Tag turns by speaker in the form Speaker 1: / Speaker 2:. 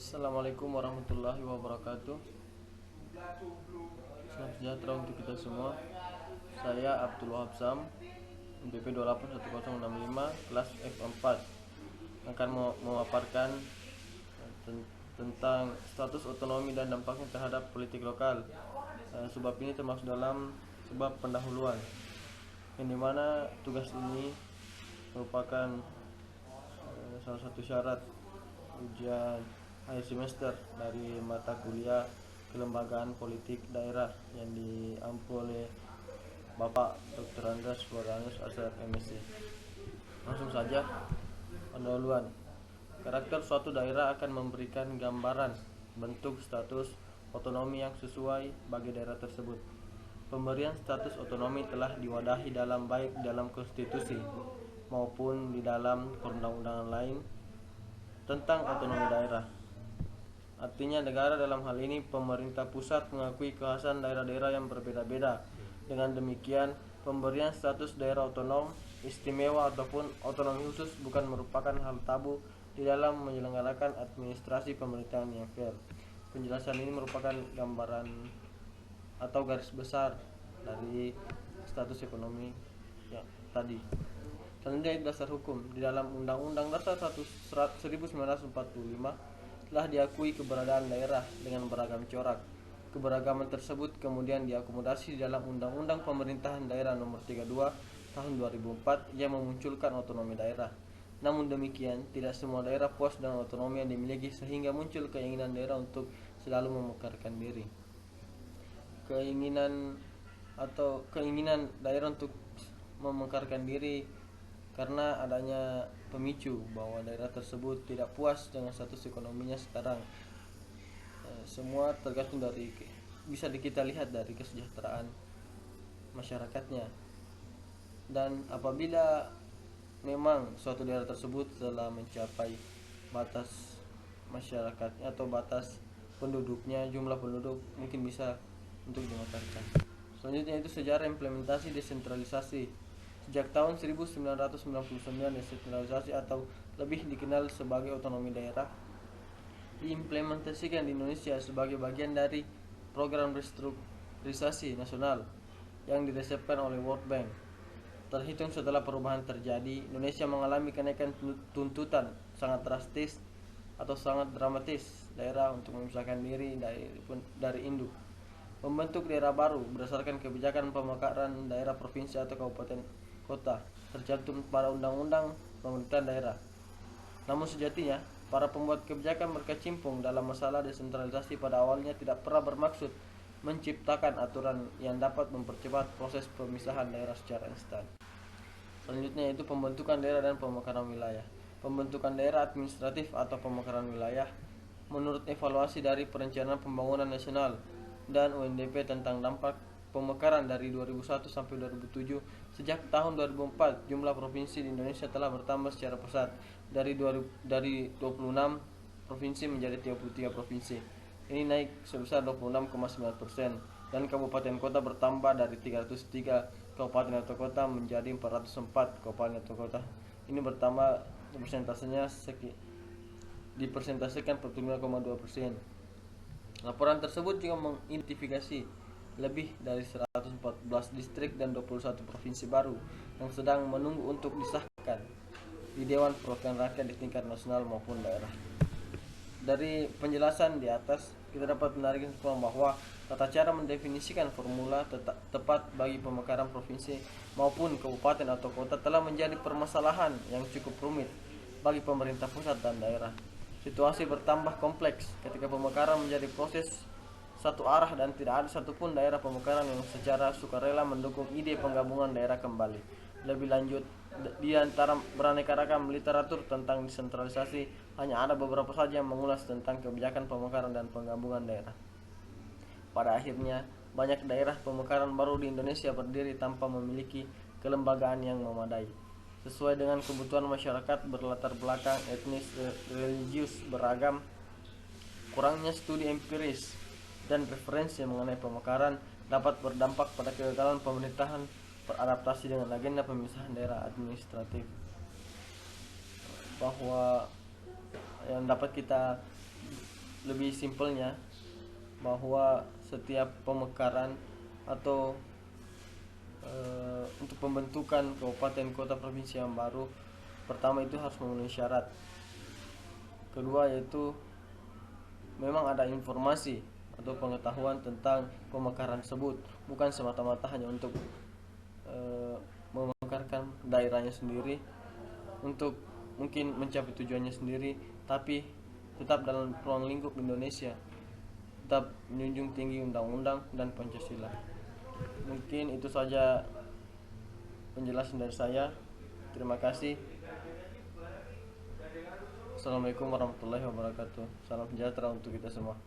Speaker 1: Assalamualaikum warahmatullahi wabarakatuh. Selamat sejahtera untuk kita semua. Saya Abdul Wahab Sam, MPP 281065, kelas F4, akan memaparkan tentang status otonomi dan dampaknya terhadap politik lokal. Sebab ini termasuk dalam sebab pendahuluan, yang dimana tugas ini merupakan salah satu syarat ujian akhir semester dari mata kuliah kelembagaan politik daerah yang diampu oleh Bapak Dr. Andreas Florianus Asar MSc. Langsung saja, pendahuluan. Karakter suatu daerah akan memberikan gambaran bentuk status otonomi yang sesuai bagi daerah tersebut. Pemberian status otonomi telah diwadahi baik dalam konstitusi maupun di dalam perundang-undangan lain tentang otonomi daerah. Artinya negara dalam hal ini pemerintah pusat mengakui kekhasan daerah-daerah yang berbeda-beda. Dengan demikian, pemberian status daerah otonom, istimewa ataupun otonomi khusus bukan merupakan hal tabu di dalam menyelenggarakan administrasi pemerintahan yang fair. Penjelasan ini merupakan gambaran atau garis besar dari status ekonomi yang tadi. Selanjutnya, dasar hukum. Di dalam Undang-Undang Dasar 1945 telah diakui keberadaan daerah dengan beragam corak. Keberagaman tersebut kemudian diakomodasi di dalam Undang-Undang Pemerintahan Daerah Nomor 32 Tahun 2004 yang memunculkan otonomi daerah. Namun demikian, tidak semua daerah puas dengan otonomi yang dimiliki sehingga muncul keinginan daerah untuk selalu memekarkan diri. Keinginan daerah untuk memekarkan diri karena adanya pemicu bahwa daerah tersebut tidak puas dengan status ekonominya sekarang. Semua tergantung bisa kita lihat dari kesejahteraan masyarakatnya. Dan apabila memang suatu daerah tersebut telah mencapai batas masyarakatnya atau batas penduduknya, jumlah penduduk mungkin bisa untuk dimekarkan. Selanjutnya itu sejarah implementasi desentralisasi. Sejak tahun 1999, desentralisasi atau lebih dikenal sebagai otonomi daerah diimplementasikan di Indonesia sebagai bagian dari program restrukturisasi nasional yang diresepkan oleh World Bank. Terhitung setelah perubahan terjadi, Indonesia mengalami kenaikan tuntutan sangat drastis atau sangat dramatis daerah untuk memisahkan diri dari induk. Membentuk daerah baru berdasarkan kebijakan pemekaran daerah provinsi atau kabupaten kota tercantum pada Undang-Undang Pemerintahan Daerah. Namun sejatinya, para pembuat kebijakan berkecimpung dalam masalah desentralisasi pada awalnya tidak pernah bermaksud menciptakan aturan yang dapat mempercepat proses pemisahan daerah secara instan. Selanjutnya yaitu pembentukan daerah dan pemekaran wilayah. Pembentukan daerah administratif atau pemekaran wilayah menurut evaluasi dari Perencanaan Pembangunan Nasional dan UNDP tentang dampak pemekaran dari 2001 sampai 2007, sejak tahun 2004 jumlah provinsi di Indonesia telah bertambah secara pesat dari 26 provinsi menjadi 33 provinsi. Ini naik sebesar 26,9%, dan kabupaten kota bertambah dari 303 kabupaten atau kota menjadi 404 kabupaten atau kota. Ini bertambah persentasenya dipresentasikan 45,2%. Laporan tersebut juga mengidentifikasi lebih dari 114 distrik dan 21 provinsi baru yang sedang menunggu untuk disahkan di Dewan Perwakilan Rakyat di tingkat nasional maupun daerah. Dari penjelasan di atas, kita dapat menarik kesimpulan bahwa tata cara mendefinisikan formula tepat bagi pemekaran provinsi maupun kabupaten atau kota telah menjadi permasalahan yang cukup rumit bagi pemerintah pusat dan daerah. Situasi bertambah kompleks ketika pemekaran menjadi proses satu arah dan tidak ada satupun daerah pemekaran yang secara sukarela mendukung ide penggabungan daerah kembali. Lebih lanjut, di antara beraneka ragam literatur tentang desentralisasi, hanya ada beberapa saja yang mengulas tentang kebijakan pemekaran dan penggabungan daerah. Pada akhirnya, banyak daerah pemekaran baru di Indonesia berdiri tanpa memiliki kelembagaan yang memadai, sesuai dengan kebutuhan masyarakat berlatar belakang etnis religius beragam. Kurangnya studi empiris dan referensi mengenai pemekaran dapat berdampak pada kegagalan pemerintahan beradaptasi dengan agenda pemisahan daerah administratif. Bahwa yang dapat kita lebih simpelnya bahwa setiap pemekaran atau untuk pembentukan kabupaten kota provinsi yang baru, pertama itu harus memenuhi syarat. Kedua yaitu memang ada informasi atau pengetahuan tentang pemekaran tersebut, bukan semata-mata hanya untuk memekarkan daerahnya sendiri untuk mungkin mencapai tujuannya sendiri, tapi tetap dalam ruang lingkup Indonesia, tetap menjunjung tinggi undang-undang dan Pancasila. Mungkin itu saja penjelasan dari saya. Terima kasih. Assalamualaikum warahmatullahi wabarakatuh. Salam sejahtera untuk kita semua.